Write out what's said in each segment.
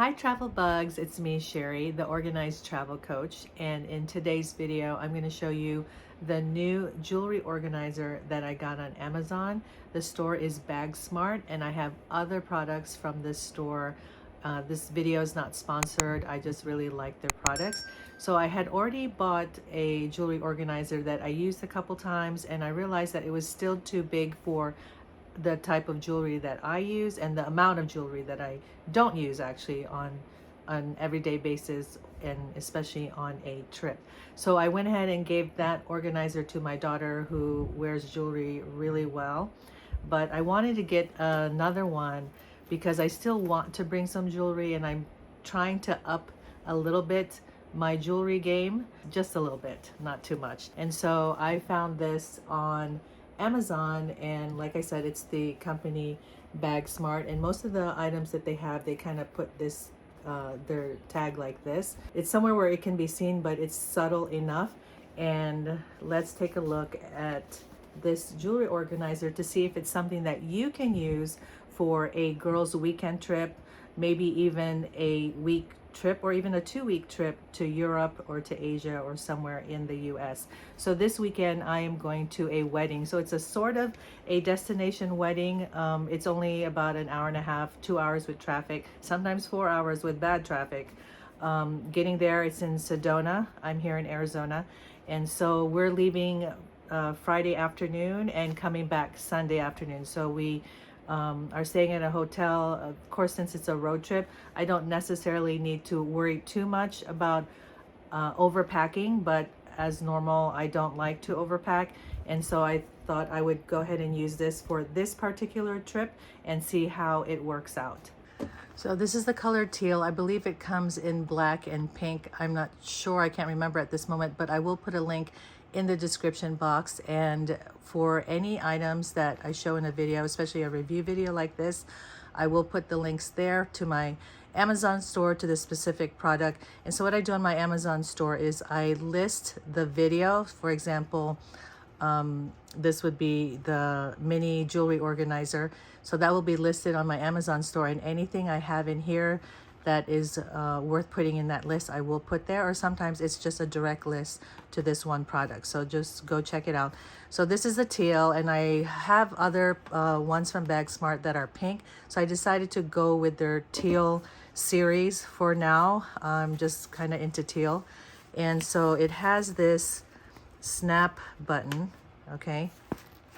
Hi Travel Bugs, it's me Sherry, the Organized Travel Coach, and in today's video I'm going to show you the new jewelry organizer that I got on Amazon. The store is Bagsmart and I have other products from this store. This video is not sponsored, I just really like their products. So I had already bought a jewelry organizer that I used a couple times and I realized that it was still too big for the type of jewelry that I use and the amount of jewelry that I don't use actually on an everyday basis, and especially on a trip. So I went ahead and gave that organizer to my daughter who wears jewelry really well. But I wanted to get another one because I still want to bring some jewelry and I'm trying to up a little bit my jewelry game, just a little bit, not too much. And so I found this on Amazon, and like I said, it's the company Bagsmart, and most of the items that they have, they kind of put this their tag like this. It's somewhere where it can be seen, but it's subtle enough. And let's take a look at this jewelry organizer to see if it's something that you can use for a girls' weekend trip, maybe even a week trip or even a 2-week trip to Europe or to Asia or somewhere in the US. So this weekend I am going to a wedding. So it's a sort of a destination wedding. It's only about an hour and a half, 2 hours with traffic, sometimes 4 hours with bad traffic. Getting there, it's in Sedona. I'm here in Arizona. And so we're leaving Friday afternoon and coming back Sunday afternoon. So we are staying at a hotel. Of course, since it's a road trip, I don't necessarily need to worry too much about overpacking, but as normal, I don't like to overpack. And so I thought I would go ahead and use this for this particular trip and see how it works out. So this is the color teal. I believe it comes in black and pink. I'm not sure, I can't remember at this moment, but I will put a link in the description box. And for any items that I show in a video, especially a review video like this, I will put the links there to my Amazon store, to the specific product. And so what I do on my Amazon store is I list the video. For example, this would be the mini jewelry organizer. So that will be listed on my Amazon store, and anything I have in here that is worth putting in that list, I will put there, or sometimes it's just a direct list to this one product. So just go check it out. So this is the teal, and I have other ones from Bagsmart that are pink. So I decided to go with their teal series for now. I'm just kind of into teal. And so it has this snap button, okay?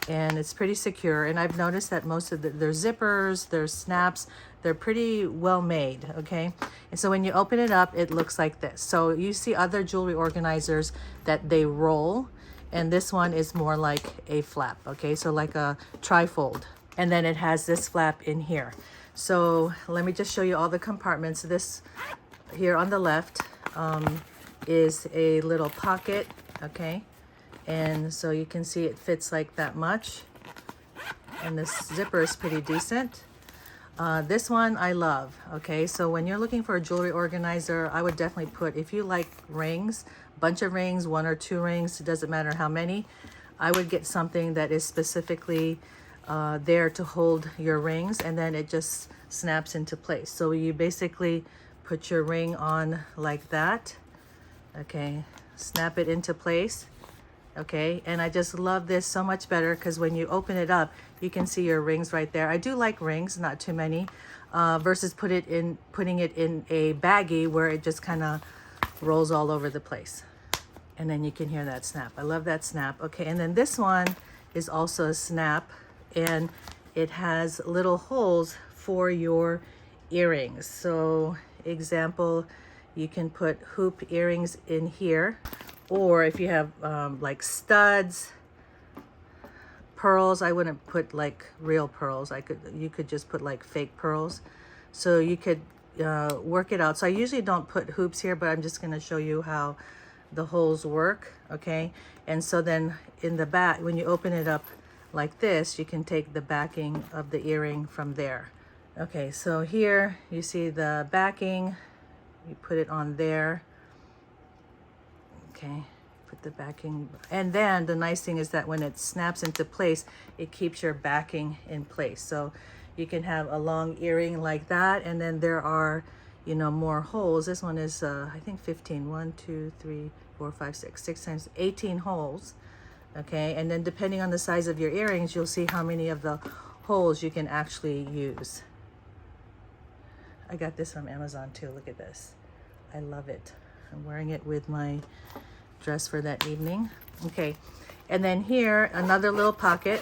And it's pretty secure. And I've noticed that most of their zippers, their snaps, they're pretty well made, okay? And so when you open it up, it looks like this. So you see other jewelry organizers that they roll, and this one is more like a flap, okay? So like a trifold. And then it has this flap in here. So let me just show you all the compartments. This here on the left is a little pocket, okay? And so you can see it fits like that much. And this zipper is pretty decent. This one I love, okay? So when you're looking for a jewelry organizer, I would definitely put, if you like rings, bunch of rings, 1 or 2 rings, it doesn't matter how many, I would get something that is specifically there to hold your rings, and then it just snaps into place. So you basically put your ring on like that, okay? Snap it into place. Okay, and I just love this so much better because when you open it up, you can see your rings right there. I do like rings, not too many, versus putting it in a baggie where it just kind of rolls all over the place. And then you can hear that snap. I love that snap. Okay, and then this one is also a snap, and it has little holes for your earrings. So example, you can put hoop earrings in here. Or if you have like studs, pearls, I wouldn't put like real pearls. You could just put like fake pearls. So you could work it out. So I usually don't put hoops here, but I'm just going to show you how the holes work, okay? And so then in the back, when you open it up like this, you can take the backing of the earring from there. Okay, so here you see the backing. You put it on there. Okay, put the backing, and then the nice thing is that when it snaps into place, it keeps your backing in place. So you can have a long earring like that, and then there are, you know, more holes. This one is I think 15. 1, 2, 3, 4, 5, 6. 6 times 18 holes. Okay, and then depending on the size of your earrings, you'll see how many of the holes you can actually use. I got this from Amazon too. Look at this. I love it. I'm wearing it with my dress for that evening. Okay, and then here, another little pocket.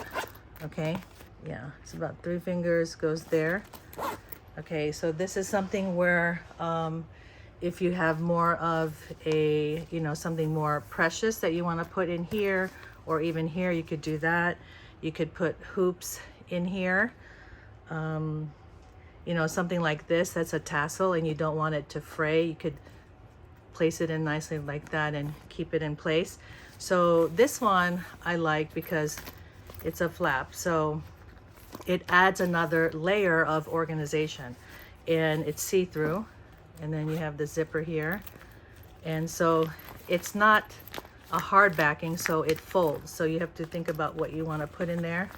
Okay, yeah, it's about 3 fingers goes there. Okay, so this is something where if you have more of a, you know, something more precious that you want to put in here, or even here, you could do that. You could put hoops in here. You know, something like this, that's a tassel and you don't want it to fray. You could place it in nicely like that and keep it in place. So this one I like because it's a flap. So it adds another layer of organization, and it's see-through. And then you have the zipper here. And so it's not a hard backing, so it folds. So you have to think about what you want to put in there.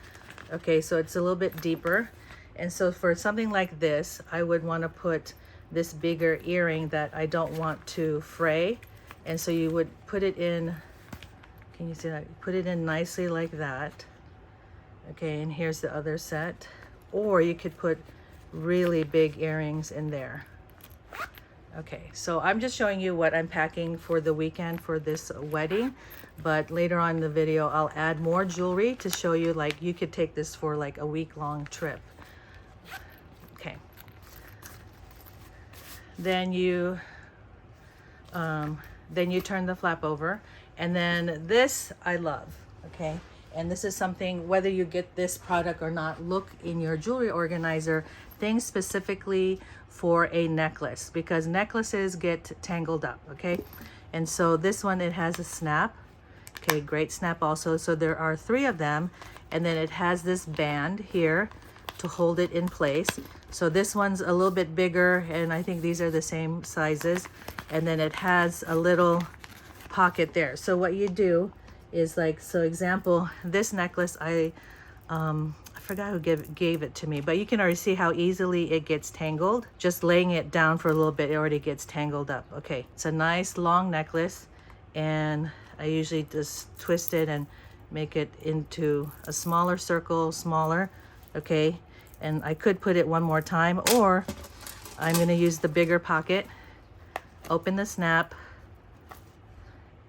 Okay, so it's a little bit deeper. And so for something like this, I would want to put this bigger earring that I don't want to fray. And so you would put it in, can you see that? Put it in nicely like that. Okay, and here's the other set. Or you could put really big earrings in there. Okay, so I'm just showing you what I'm packing for the weekend for this wedding, but later on in the video I'll add more jewelry to show you, like, you could take this for like a week-long trip. Okay, then you turn the flap over, and then this I love. Okay, and this is something, whether you get this product or not, look in your jewelry organizer things specifically for a necklace, because necklaces get tangled up. Okay, and so this one, it has a snap. Okay, great snap also. So there are 3 of them, and then it has this band here to hold it in place. So this one's a little bit bigger, and I think these are the same sizes, and then it has a little pocket there. So what you do is, like, so example, this necklace, I forgot who gave it to me, but you can already see how easily it gets tangled. Just laying it down for a little bit, it already gets tangled up. Okay, it's a nice long necklace, and I usually just twist it and make it into a smaller circle, smaller. Okay, and I could put it one more time, or I'm going to use the bigger pocket, open the snap,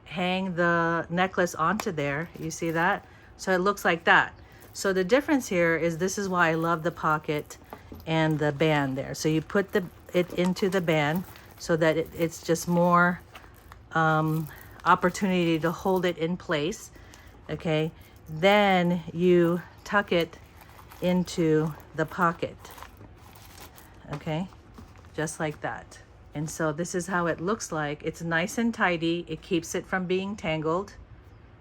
hang the necklace onto there. You see that? So it looks like that. So the difference here is, this is why I love the pocket and the band there. So you put it into the band so that it's just more opportunity to hold it in place. Okay, then you tuck it into the pocket. Okay, just like that. And so this is how it looks like. It's nice and tidy. It keeps it from being tangled.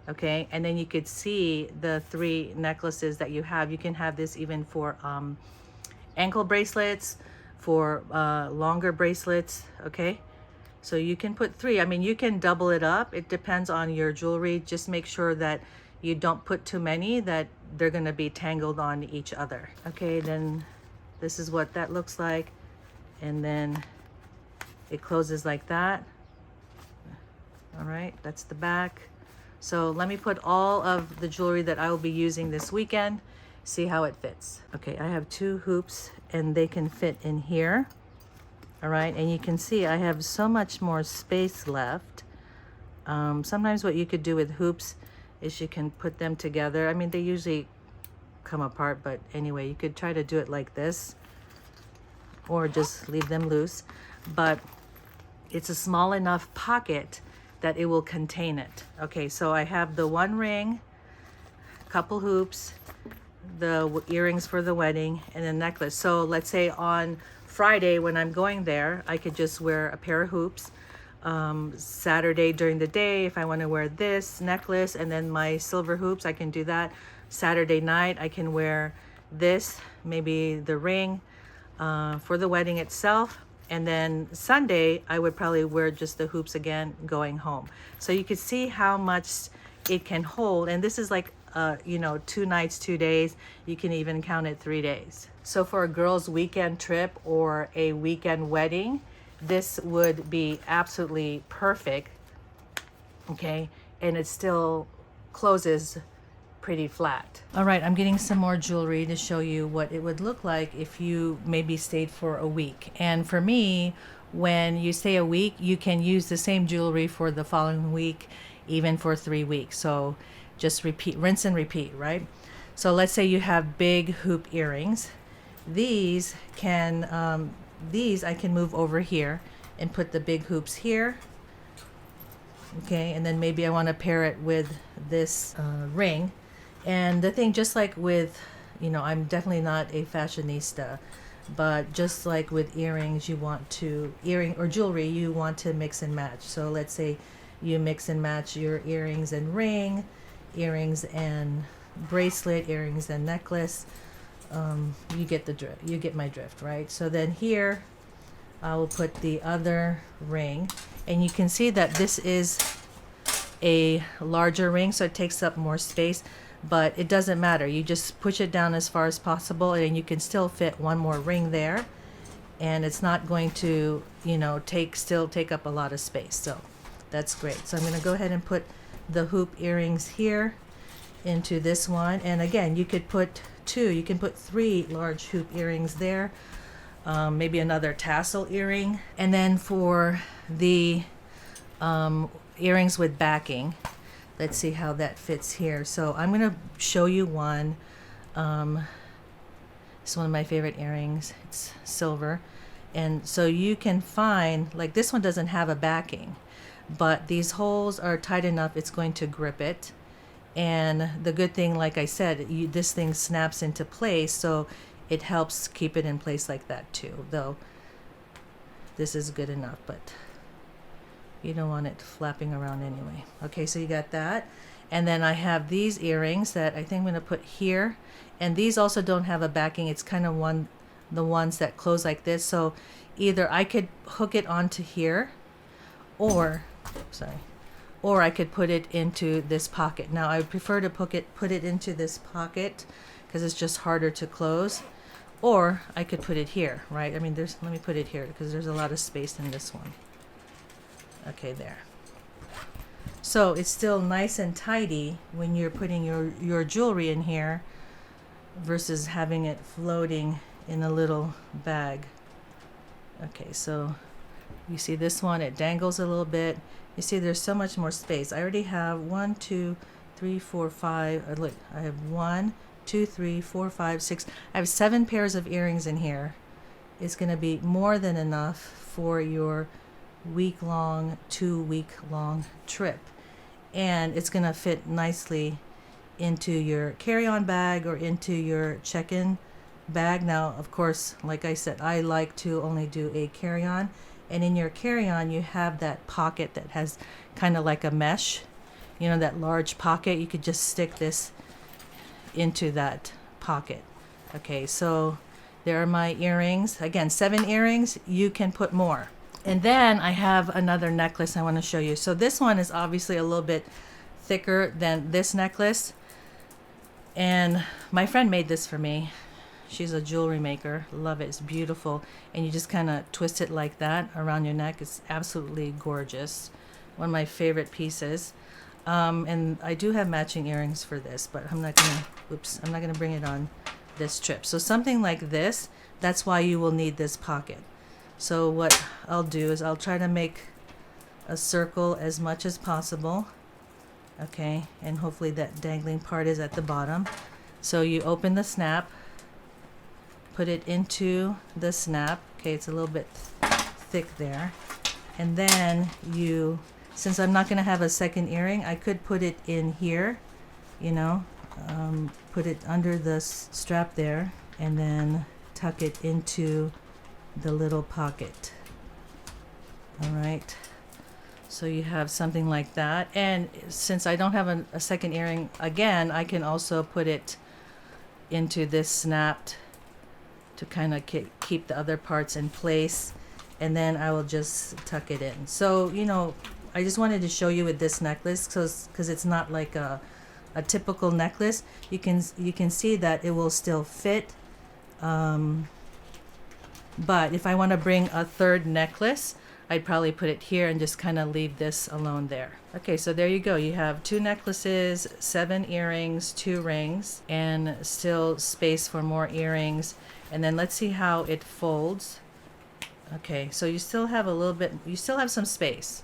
Okay, and then you could see the 3 necklaces that you have. You can have this even for ankle bracelets, for longer bracelets. Okay, so you can put 3. I mean, you can double it up. It depends on your jewelry. Just make sure that you don't put too many, that they're going to be tangled on each other. Okay, then this is what that looks like, and then it closes like that. All right, that's the back. So let me put all of the jewelry that I will be using this weekend, see how it fits. Okay, I have 2 hoops, and they can fit in here. All right, and you can see I have so much more space left. Sometimes what you could do with hoops is you can put them together. I mean, they usually come apart, but anyway, you could try to do it like this, or just leave them loose. But it's a small enough pocket that it will contain it. Okay, so I have the 1 ring, couple hoops, the earrings for the wedding, and a necklace. So let's say on Friday when I'm going there, I could just wear a pair of hoops. Saturday during the day, if I want to wear this necklace and then my silver hoops, I can do that. Saturday night, I can wear this, maybe the ring for the wedding itself. And then Sunday, I would probably wear just the hoops again going home. So you could see how much it can hold. And this is like, 2 nights, 2 days. You can even count it 3 days. So for a girl's weekend trip or a weekend wedding, this would be absolutely perfect, okay? And it still closes pretty flat. All right, I'm getting some more jewelry to show you what it would look like if you maybe stayed for a week. And for me, when you stay a week, you can use the same jewelry for the following week, even for 3 weeks. So just repeat, rinse and repeat, right? So let's say you have big hoop earrings. These I can move over here and put the big hoops here. Okay, and then maybe I want to pair it with this ring. And the thing, just like with, you know, I'm definitely not a fashionista, but just like with earrings, you want to, earring or jewelry, you want to mix and match. So let's say you mix and match your earrings and ring, earrings and bracelet, earrings and necklace. You get the drift, you get my drift, right? So then here I will put the other ring, and you can see that this is a larger ring, so it takes up more space, but it doesn't matter. You just push it down as far as possible, and you can still fit one more ring there, and it's not going to, you know, still take up a lot of space. So that's great. So I'm going to go ahead and put the hoop earrings here into this one, and again, you could put you can put 3 large hoop earrings there, maybe another tassel earring. And then for the earrings with backing, let's see how that fits here. So I'm going to show you one. It's one of my favorite earrings. It's silver, and so you can find, like, this one doesn't have a backing, but these holes are tight enough it's going to grip it. And the good thing, like I said, this thing snaps into place, so it helps keep it in place like that too. Though this is good enough, but you don't want it flapping around anyway. Okay, so you got that. And then I have these earrings that I think I'm going to put here. And these also don't have a backing. It's kind of the ones that close like this. So either I could hook it onto here, or I could put it into this pocket. Now I would prefer to put it into this pocket because it's just harder to close. Or I could put it here, right? I mean, let me put it here because there's a lot of space in this one. Okay, there. So it's still nice and tidy when you're putting your jewelry in here versus having it floating in a little bag. Okay, so you see this one, it dangles a little bit. You see there's so much more space. I already have 1, 2, 3, 4, 5. Look, I have 1, 2, 3, 4, 5, 6. I have 7 pairs of earrings in here. It's going to be more than enough for your week-long, 2-week-long trip. And it's going to fit nicely into your carry-on bag or into your check-in bag. Now, of course, like I said, I like to only do a carry-on. And in your carry-on, you have that pocket that has kind of like a mesh, you know, that large pocket. You could just stick this into that pocket. Okay, so there are my earrings. Again, 7 earrings. You can put more. And then I have another necklace I want to show you. So this one is obviously a little bit thicker than this necklace. And my friend made this for me. She's a jewelry maker. Love it. It's beautiful. And you just kind of twist it like that around your neck. It's absolutely gorgeous. One of my favorite pieces. And I do have matching earrings for this, but I'm not gonna bring it on this trip. So something like this, that's why you will need this pocket. So what I'll do is I'll try to make a circle as much as possible. Okay, and hopefully that dangling part is at the bottom. So you open the snap, put it into the snap. Okay, it's a little bit thick there. And then since I'm not going to have a second earring, I could put it in here, you know, put it under the strap there, and then tuck it into the little pocket. All right. So you have something like that. And since I don't have a second earring, again, I can also put it into this snapped to kind of keep the other parts in place. And then I will just tuck it in. So, you know, I just wanted to show you with this necklace because it's not like a typical necklace. You can see that it will still fit. You But if I want to bring a third necklace, I'd probably put it here and just kind of leave this alone there. Okay, so there you go. You have 2 necklaces, 7 earrings, 2 rings, and still space for more earrings. And then let's see how it folds. Okay, so you still have a little bit, you still have some space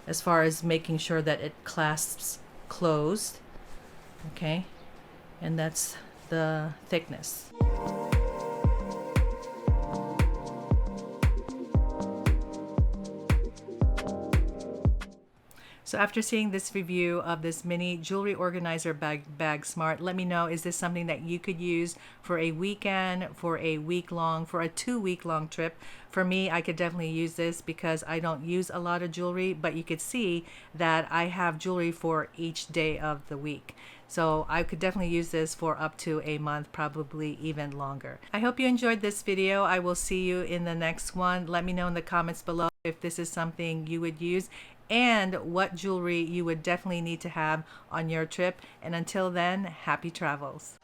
as far as making sure that it clasps closed. Okay, and that's the thickness. So after seeing this review of this mini jewelry organizer Bagsmart, let me know, is this something that you could use for a weekend, for a week long, for a 2-week long trip? For me, I could definitely use this because I don't use a lot of jewelry, but you could see that I have jewelry for each day of the week. So I could definitely use this for up to a month, probably even longer. I hope you enjoyed this video. I will see you in the next one. Let me know in the comments below if this is something you would use and what jewelry you would definitely need to have on your trip. And until then, happy travels.